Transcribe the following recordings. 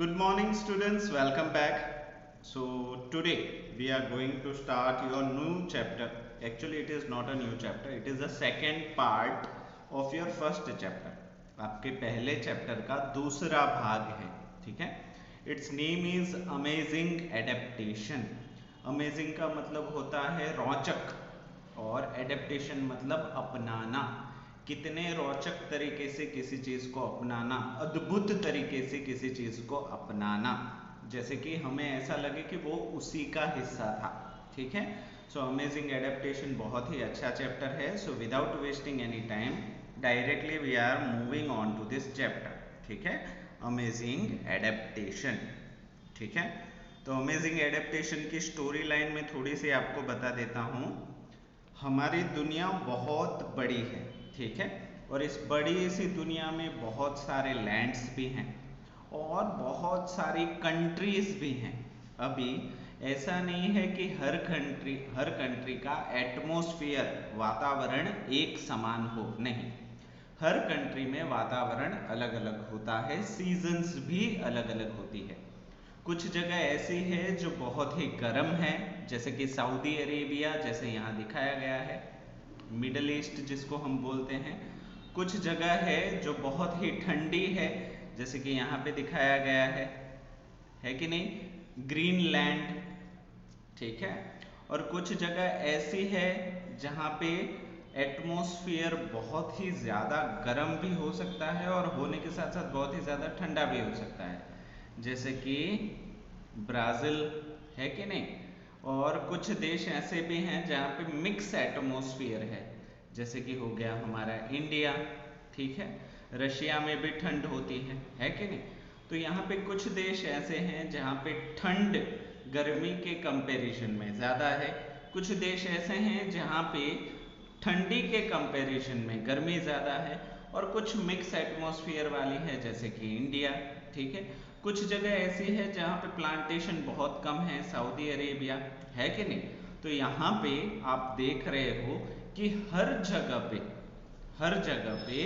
Good morning students, welcome back. So today we are going to start your new chapter. Actually it is not a new chapter, it is the second part of your first chapter. आपके पहले chapter का दूसरा भाग है, ठीक है. Its name is Amazing Adaptation. Amazing का मतलब होता है रोचक और एडेप्टेशन मतलब अपनाना. कितने रोचक तरीके से किसी चीज को अपनाना, अद्भुत तरीके से किसी चीज को अपनाना, जैसे कि हमें ऐसा लगे कि वो उसी का हिस्सा था. ठीक है. सो अमेजिंग एडेप्टेशन बहुत ही अच्छा चैप्टर है. So without wasting any time directly we are moving on to this chapter. ठीक है. Amazing adaptation. ठीक है. तो अमेजिंग एडेप्टेशन की स्टोरी लाइन में थोड़ी सी आपको बता देता हूँ. हमारी दुनिया बहुत बड़ी है, ठीक है, और इस बड़ी सी दुनिया में बहुत सारे लैंड्स भी हैं और बहुत सारी कंट्रीज भी हैं. अभी ऐसा नहीं है कि हर कंट्री का एटमॉस्फेयर वातावरण एक समान हो, नहीं. हर कंट्री में वातावरण अलग अलग होता है, सीजन्स भी अलग अलग होती है. कुछ जगह ऐसी है जो बहुत ही गर्म है, जैसे कि सऊदी अरेबिया, जैसे यहाँ दिखाया गया है, मिडल ईस्ट जिसको हम बोलते हैं. कुछ जगह है जो बहुत ही ठंडी है, जैसे कि यहाँ पे दिखाया गया है कि नहीं, ग्रीनलैंड. ठीक है. और कुछ जगह ऐसी है जहाँ पे एटमॉस्फेयर बहुत ही ज़्यादा गर्म भी हो सकता है और होने के साथ साथ बहुत ही ज़्यादा ठंडा भी हो सकता है, जैसे कि ब्राज़ील, है कि नहीं. और कुछ देश ऐसे भी हैं जहाँ पे मिक्स एटमॉस्फेयर है, जैसे कि हो गया हमारा इंडिया. ठीक है. रशिया में भी ठंड होती है कि नहीं. तो यहाँ पे कुछ देश ऐसे हैं जहाँ पे ठंड गर्मी के कंपैरिजन में ज़्यादा है. कुछ देश ऐसे हैं जहाँ पे ठंडी के कंपैरिजन में गर्मी ज़्यादा है, और कुछ मिक्स एटमॉस्फेयर वाली है, जैसे कि इंडिया. ठीक है. कुछ जगह ऐसी है जहाँ पे प्लांटेशन बहुत कम है, सऊदी अरेबिया, है कि नहीं. तो यहाँ पे आप देख रहे हो कि हर जगह पे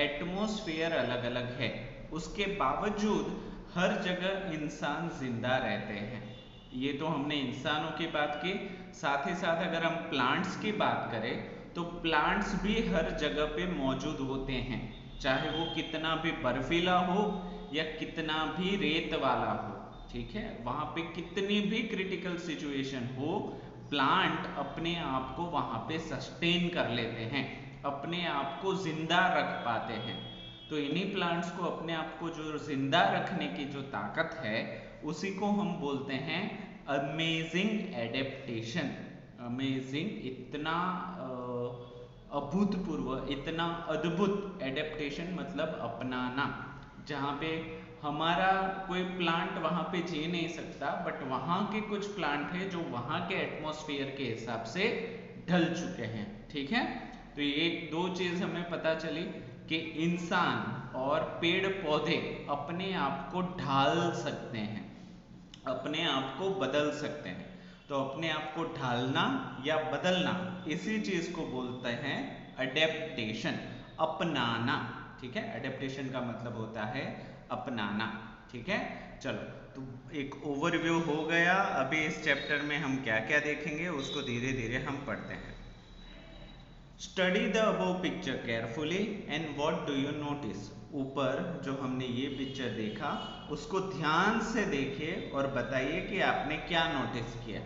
एटमॉस्फेयर अलग अलग है, उसके बावजूद हर जगह इंसान जिंदा रहते हैं. ये तो हमने इंसानों की बात की. साथ ही साथ अगर हम प्लांट्स की बात करें तो प्लांट्स भी हर जगह पे मौजूद होते हैं, चाहे वो कितना भी बर्फीला हो या कितना भी रेत वाला हो. ठीक है. वहाँ पे कितनी भी क्रिटिकल सिचुएशन हो, प्लांट अपने आप को वहाँ पे सस्टेन कर लेते हैं, अपने आप को जिंदा रख पाते हैं. तो इन्हीं प्लांट्स को अपने आप को जो जिंदा रखने की जो ताकत है, उसी को हम बोलते हैं अमेजिंग एडेप्टेशन. अमेजिंग, इतना अभूतपूर्व, इतना अद्भुत. एडेप्टेशन मतलब अपनाना. जहाँ पे हमारा कोई प्लांट वहाँ पे जी नहीं सकता, बट वहाँ के कुछ प्लांट है जो वहाँ के एटमॉस्फेयर के हिसाब से ढल चुके हैं. ठीक है. तो ये दो चीज हमें पता चली कि इंसान और पेड़ पौधे अपने आप को ढाल सकते हैं, अपने आप को बदल सकते हैं. तो अपने आप को ढालना या बदलना, इसी चीज को बोलते हैं अडेप्टेशन, अपनाना. ठीक है. अडेप्टेशन का मतलब होता है अपनाना. ठीक है. चलो, तो एक ओवरव्यू हो गया. अभी इस चैप्टर में हम क्या क्या देखेंगे उसको धीरे धीरे हम पढ़ते हैं. Study the above picture carefully and what do you notice. ऊपर जो हमने ये पिक्चर देखा उसको ध्यान से देखिए और बताइए कि आपने क्या नोटिस किया.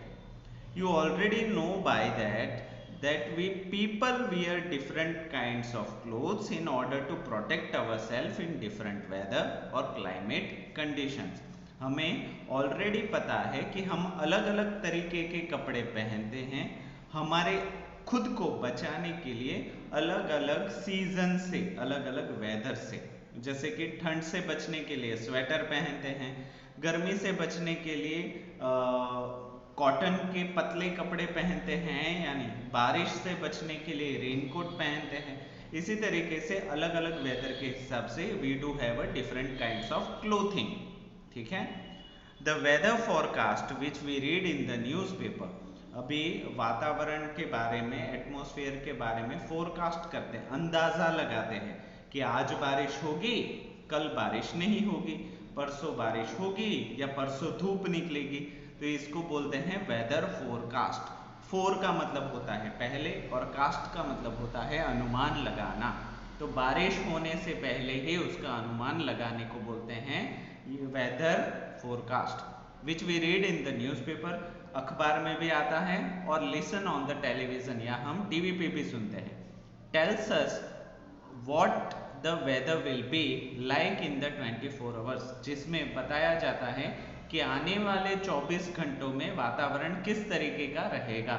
You already know by that we people wear different kinds of clothes in order to protect ourselves in different weather or climate conditions. हमें ऑलरेडी पता है कि हम अलग अलग तरीके के कपड़े पहनते हैं हमारे खुद को बचाने के लिए, अलग अलग सीजन से, अलग अलग वेदर से. जैसे कि ठंड से बचने के लिए स्वेटर पहनते हैं, गर्मी से बचने के लिए कॉटन के पतले कपड़े पहनते हैं, यानी बारिश से बचने के लिए रेनकोट पहनते हैं. इसी तरीके से अलग अलग वेदर के हिसाब से we do have a different kinds of clothing. ठीक है. The weather forecast which we read in the newspaper. अभी वातावरण के बारे में, एटमॉस्फेयर के बारे में फोरकास्ट करते हैं, अंदाजा लगाते हैं कि आज बारिश होगी, कल बारिश नहीं होगी. परसों बारिश होगी या परसों धूप निकलेगी, तो इसको बोलते हैं वेदर फोरकास्ट। फोर का मतलब होता है पहले और कास्ट का मतलब होता है अनुमान लगाना। तो बारिश होने से पहले ही उसका अनुमान लगाने को बोलते हैं ये weather forecast, which we read in the newspaper, अखबार में भी आता है, और लिसन ऑन द टेलीविजन, या हम टीवी पे भी सुनते हैं। Tells us what the weather will be like in the 24 hours, जिसमें बताया जाता है कि आने वाले 24 घंटों में वातावरण किस तरीके का रहेगा।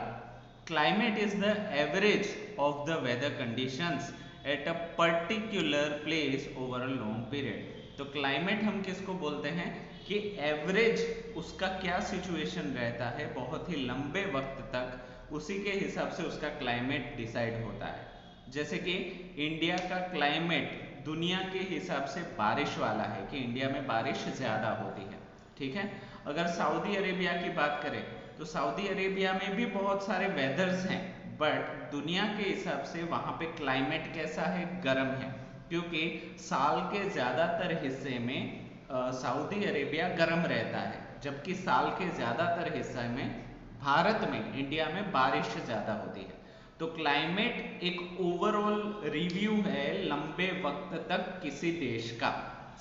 Climate is the average of the weather conditions at a particular place over a long period. तो क्लाइमेट हम किसको बोलते हैं कि एवरेज उसका क्या सिचुएशन रहता है बहुत ही लंबे वक्त तक, उसी के हिसाब से उसका क्लाइमेट डिसाइड होता है। जैसे कि इंडिया का क्लाइमेट दुनिया के हिसाब से बारिश वाला है कि इंडिया में बारिश ज़्यादा होती है, ठीक है। अगर सऊदी अरेबिया की बात करें तो सऊदी अरेबिया में भी बहुत सारे वेदर्स हैं, बट दुनिया के हिसाब से वहाँ पे क्लाइमेट कैसा है, गर्म है, क्योंकि साल के ज़्यादातर हिस्से में सऊदी अरेबिया गर्म रहता है, जबकि साल के ज़्यादातर हिस्से में भारत में, इंडिया में बारिश ज़्यादा होती है। तो क्लाइमेट एक ओवरऑल रिव्यू है लंबे वक्त तक किसी देश का,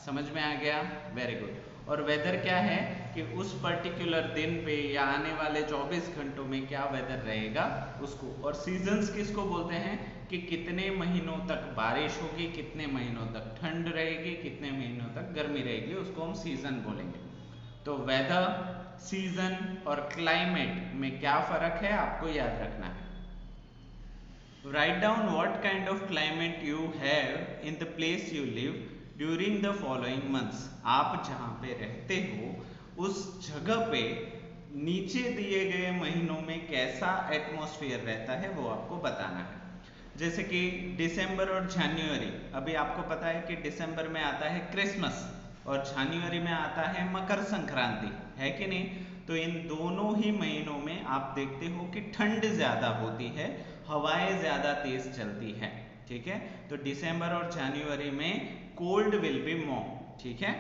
समझ में आ गया, वेरी गुड। और वेदर क्या है कि उस पर्टिकुलर दिन पे या आने वाले 24 घंटों में क्या वेदर रहेगा उसको। और सीजन्स किसको बोलते हैं कि कितने महीनों तक बारिश होगी, कितने महीनों तक ठंड रहेगी, कितने महीनों तक गर्मी रहेगी, उसको हम सीजन बोलेंगे। तो वेदर, सीजन और क्लाइमेट में क्या फर्क है आपको याद रखना है। Write down what kind of climate you have in the place you live during the following months. आप जहाँ पे रहते हो उस जगह पे नीचे दिए गए महीनों में कैसा एटमॉस्फेयर रहता है वो आपको बताना है। जैसे कि दिसंबर और जनवरी, अभी आपको पता है कि दिसंबर में आता है क्रिसमस और जनवरी में आता है मकर संक्रांति, है कि नहीं। तो इन दोनों ही महीनों में आप देखते हो कि ठंड ज़्यादा होती है, हवाएं ज़्यादा तेज चलती है, ठीक है। तो दिसंबर और जनवरी में कोल्ड विल बी मोर, ठीक है।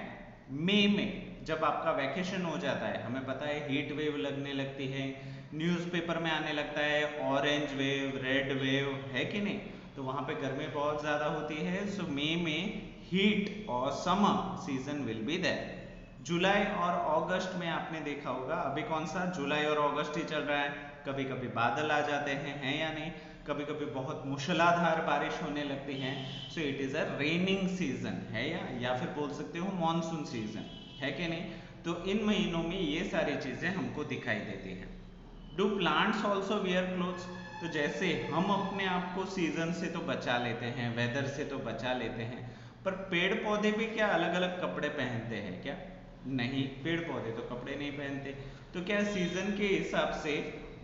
मई में जब आपका वैकेशन हो जाता है, हमें पता है हीट वेव लगने लगती है, न्यूज़पेपर में आने लगता है ऑरेंज वेव, रेड वेव, है कि नहीं। तो वहाँ पे गर्मी बहुत ज़्यादा होती है। सो मई में हीट और summer season will be there. जुलाई और अगस्त में आपने देखा होगा, अभी कौन सा जुलाई और अगस्त ही चल रहा है, कभी कभी बादल आ जाते हैं या नहीं, कभी कभी बहुत मूसलाधार बारिश होने लगती है। So it is a raining season है, या फिर बोल सकते हो मॉनसून सीजन, है कि नहीं। तो इन महीनों में ये सारी चीज़ें हमको दिखाई देती हैं। Do plants also wear clothes, तो जैसे हम अपने आप को सीजन से तो बचा लेते हैं, वेदर से तो बचा लेते हैं, पर पेड़ पौधे भी क्या अलग अलग कपड़े पहनते हैं क्या? नहीं, पेड़ पौधे तो कपड़े नहीं पहनते। तो क्या सीजन के हिसाब से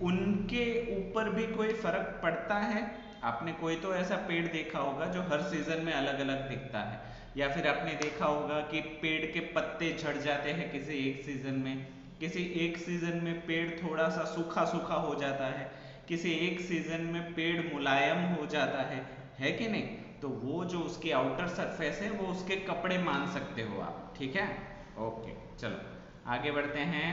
उनके ऊपर भी कोई फर्क पड़ता है? आपने कोई तो ऐसा पेड़ देखा होगा जो हर सीजन में अलग अलग दिखता है, या फिर आपने देखा होगा कि पेड़ के पत्ते झड़ जाते हैं किसी एक सीजन में, किसी एक सीजन में पेड़ थोड़ा सा सूखा सूखा हो जाता है, किसी एक सीजन में पेड़ मुलायम हो जाता है कि नहीं। तो वो जो उसकी आउटर सरफेस है वो उसके कपड़े मान सकते हो आप, ठीक है। ओके, चलो आगे बढ़ते हैं।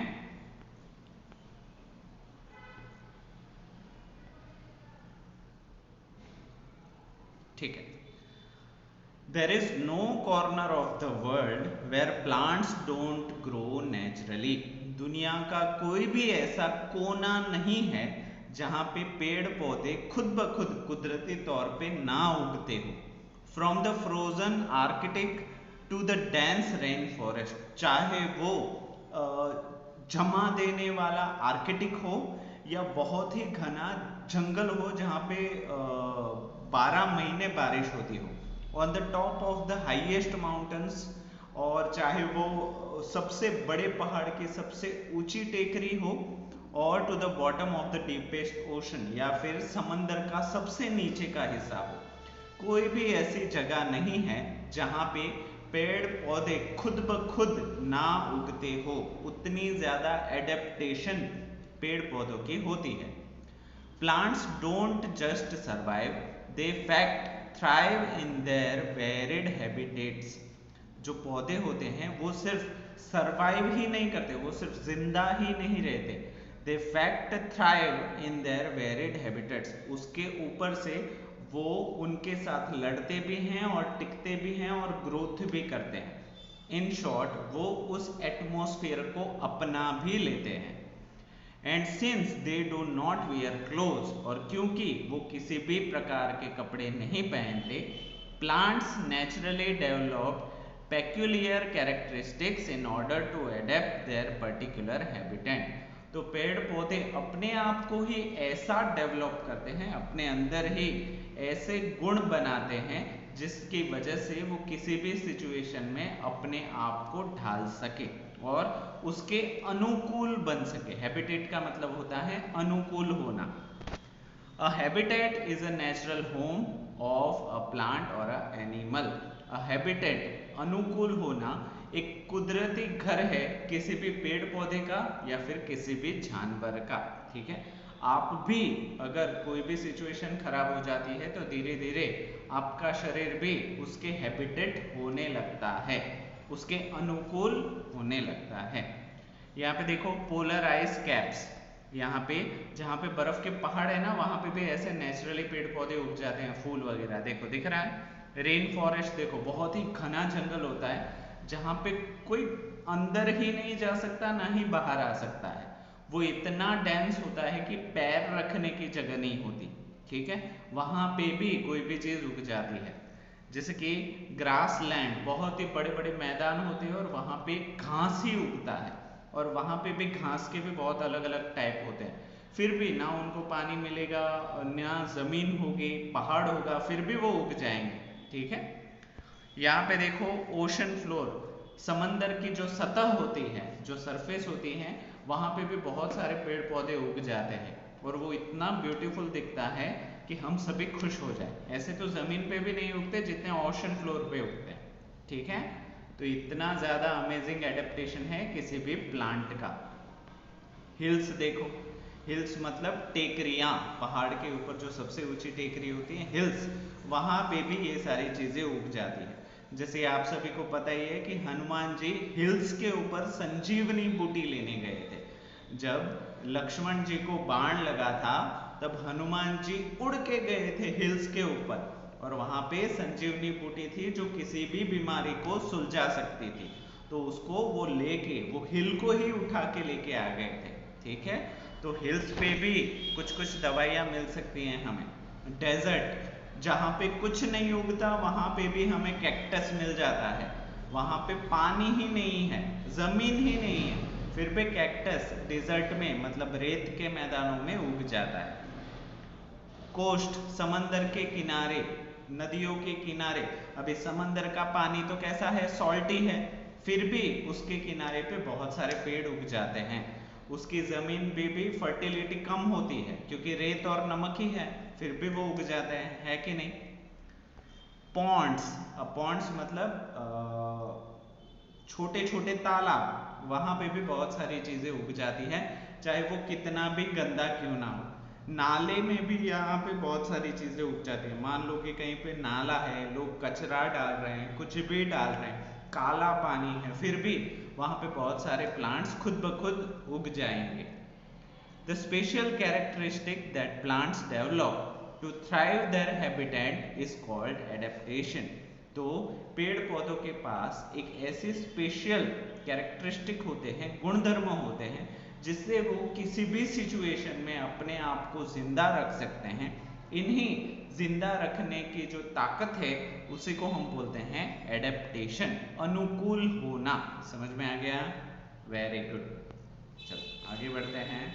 ठीक है। There is no corner of the world where plants don't grow naturally. दुनिया का कोई भी ऐसा कोना नहीं है जहाँ पे पेड़ पौधे खुद ब खुद कुदरती तौर पे ना उगते हो। From the frozen Arctic to the dense rainforest, चाहे वो जमा देने वाला आर्कटिक हो या बहुत ही घना जंगल हो जहाँ पे 12 महीने बारिश होती हो, on the top of the highest mountains, और चाहे वो सबसे बड़े पहाड़ की सबसे ऊंची टेकरी हो, और to the bottom of the deepest ocean, या फिर समंदर का सबसे नीचे का हिस्सा हो, कोई भी ऐसी जगह नहीं है जहाँ पे पेड़ पौधे खुद ब खुद ना उगते हो। उतनी ज्यादा एडेप्टेशन पेड़ पौधों की होती है। Plants don't just survive, they fact thrive in their varied habitats. जो पौधे होते हैं वो सिर्फ सरवाइव ही नहीं करते, वो सिर्फ जिंदा ही नहीं रहते, they fact thrive in their varied habitats, उसके ऊपर से वो उनके साथ लड़ते भी हैं और टिकते भी हैं और ग्रोथ भी करते हैं। इन शॉर्ट वो उस एटमॉस्फेयर को अपना भी लेते हैं। And since they do not wear clothes, और क्योंकि वो किसी भी प्रकार के कपड़े नहीं पहनते, plants naturally develop peculiar characteristics in order to adapt their particular habitat. तो पेड़ पौधे अपने आप को ही ऐसा डेवलप करते हैं, अपने अंदर ही ऐसे गुण बनाते हैं जिसकी वजह से वो किसी भी सिचुएशन में अपने आप को ढाल सके और उसके अनुकूल बन सके। हैबिटेट का मतलब होता है अनुकूल होना। अ habitat is a natural home of a plant और अ एनिमल। अ हैबिटेट अनुकूल होना एक कुदरती घर है किसी भी पेड़ पौधे का या फिर किसी भी जानवर का। ठीक है, आप भी अगर कोई भी सिचुएशन खराब हो जाती है तो धीरे धीरे आपका शरीर भी उसके हैबिटेट होने लगता है, उसके अनुकूल होने लगता है। यहाँ पे देखो पोलर आइस कैप्स, यहाँ पे जहाँ पे बर्फ के पहाड़ है ना वहां पे भी ऐसे नेचुरली पेड़ पौधे उग जाते हैं, फूल वगैरह। देखो दिख रहा है। रेन फॉरेस्ट देखो, बहुत ही घना जंगल होता है जहाँ पे कोई अंदर ही नहीं जा सकता ना ही बाहर आ सकता है। वो इतना डेंस होता है कि पैर रखने की जगह नहीं होती। ठीक है, वहां पे भी कोई भी चीज उग जाती है। जैसे कि ग्रास लैंड, बहुत ही बड़े बड़े मैदान होते हैं और वहां पे घास ही उगता है, और वहां पे भी घास के भी बहुत अलग अलग टाइप होते हैं। फिर भी ना उनको पानी मिलेगा ना जमीन होगी, पहाड़ होगा, फिर भी वो उग जाएंगे। ठीक है, यहाँ पे देखो ओशन फ्लोर, समंदर की जो सतह होती है, जो सरफेस होती है, वहां पे भी बहुत सारे पेड़ पौधे उग जाते हैं और वो इतना ब्यूटीफुल दिखता है कि हम सभी खुश हो जाए। ऐसे तो जमीन पे भी नहीं उगते जितने ओशन फ्लोर पे उगते हैं। ठीक है, तो इतना ज्यादा अमेजिंग एडेप्टेशन है किसी भी प्लांट का। हिल्स देखो, हिल्स मतलब टेकरियां, पहाड़ के ऊपर जो सबसे ऊंची टेकरी होती है हिल्स, वहां पे भी ये सारी चीजें उग जाती है। जैसे आप सभी को पता ही है कि हनुमान जी हिल्स के ऊपर संजीवनी बूटी लेने गए थे। जब लक्ष्मण जी को बाण लगा था तब हनुमान जी उड़ के गए थे हिल्स के ऊपर, और वहां पे संजीवनी बूटी थी जो किसी भी बीमारी को सुलझा सकती थी। तो उसको वो लेके, वो हिल को ही उठा के लेके आ गए थे। ठीक है, तो हिल्स पे भी कुछ कुछ दवाइयाँ मिल सकती हैं हमें। डेजर्ट, जहाँ पे कुछ नहीं उगता वहां पे भी हमें कैक्टस मिल जाता है। वहां पे पानी ही नहीं है, जमीन ही नहीं है, फिर भी कैक्टस डेजर्ट में मतलब रेत के मैदानों में उग जाता है। कोस्ट, समंदर के किनारे, नदियों के किनारे, अभी समंदर का पानी तो कैसा है, सॉल्टी है, फिर भी उसके किनारे पे बहुत सारे पेड़ उग जाते हैं। उसकी जमीन भी फर्टिलिटी कम होती है क्योंकि रेत और नमक ही है, फिर भी वो उग जाते हैं, है कि नहीं। पॉन्ड्स, पॉन्ड्स मतलब छोटे छोटे तालाब, वहां पे भी बहुत सारी चीजें उग जाती है, चाहे वो कितना भी गंदा क्यों ना हो। नाले में भी यहाँ पे बहुत सारी चीजें उग जाती है। मान लो कि कहीं पे नाला है, लोग कचरा डाल रहे हैं, कुछ भी डाल रहे हैं, काला पानी है, फिर भी वहां पे बहुत सारे प्लांट्स खुद ब खुद उग जाएंगे। The special characteristic that plants develop to thrive their habitat is called adaptation. तो पेड़ पौधों के पास एक ऐसे स्पेशल कैरेक्टरिस्टिक होते हैं, गुणधर्म होते हैं, जिससे वो किसी भी सिचुएशन में अपने आप को जिंदा रख सकते हैं। इन्हीं जिंदा रखने की जो ताकत है उसी को हम बोलते हैं एडेप्टेशन, अनुकूल होना। समझ में आ गया? Very good. चलो आगे बढ़ते हैं।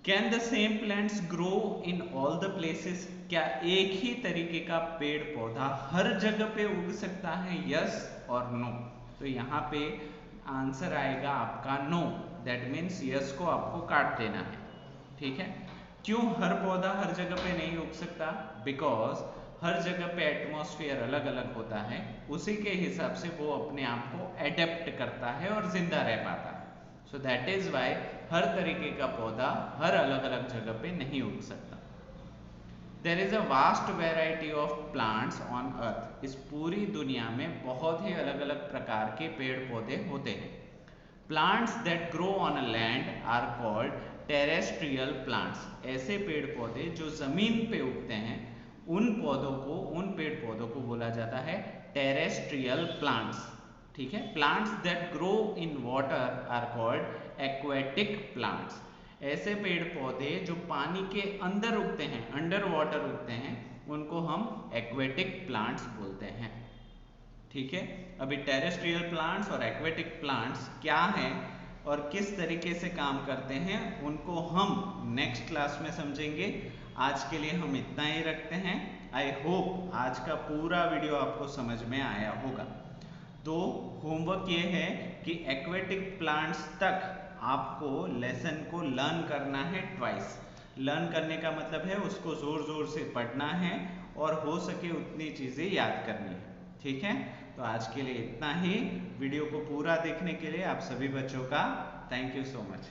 Can the same plants grow in all the places? क्या एक ही तरीके का पेड़ पौधा हर जगह पे उग सकता है? यस और नो। तो यहाँ पे आंसर आएगा आपका नो। दैट मीन्स यस को आपको काट देना है। ठीक है, क्यों हर पौधा हर जगह पे नहीं उग सकता? बिकॉज हर जगह पे एटमॉस्फेयर अलग अलग होता है, उसी के हिसाब से वो अपने आप को एडेप्ट करता है और जिंदा रह पाता है। सो दैट इज वाई हर तरीके का पौधा हर अलग अलग जगह पे नहीं उग सकता। There is a vast variety of plants on earth. इस पूरी दुनिया में बहुत ही अलग अलग प्रकार के पेड़ पौधे होते हैं। Plants that grow on a land are called terrestrial plants. ऐसे पेड़ पौधे जो जमीन पे उगते हैं उन पेड़ पौधों को बोला जाता है टेरेस्ट्रियल प्लांट्स। ठीक है। Plants that grow in water are called aquatic plants. ऐसे पेड़ पौधे जो पानी के अंदर उगते हैं, अंडर वाटर उगते हैं, उनको हम एक्वेटिक प्लांट्स बोलते हैं। ठीक है। अभी टेरेस्ट्रियल प्लांट्स और एक्वेटिक प्लांट्स क्या हैं और किस तरीके से काम करते हैं उनको हम नेक्स्ट क्लास में समझेंगे। आज के लिए हम इतना ही रखते हैं। आई होप आज का पूरा वीडियो आपको समझ में आया होगा। तो होमवर्क ये है कि एक्वेटिक प्लांट्स तक आपको लेसन को लर्न करना है ट्वाइस। लर्न करने का मतलब है उसको जोर जोर से पढ़ना है और हो सके उतनी चीजें याद करनी है। ठीक है। तो आज के लिए इतना ही। वीडियो को पूरा देखने के लिए आप सभी बच्चों का थैंक यू सो मच।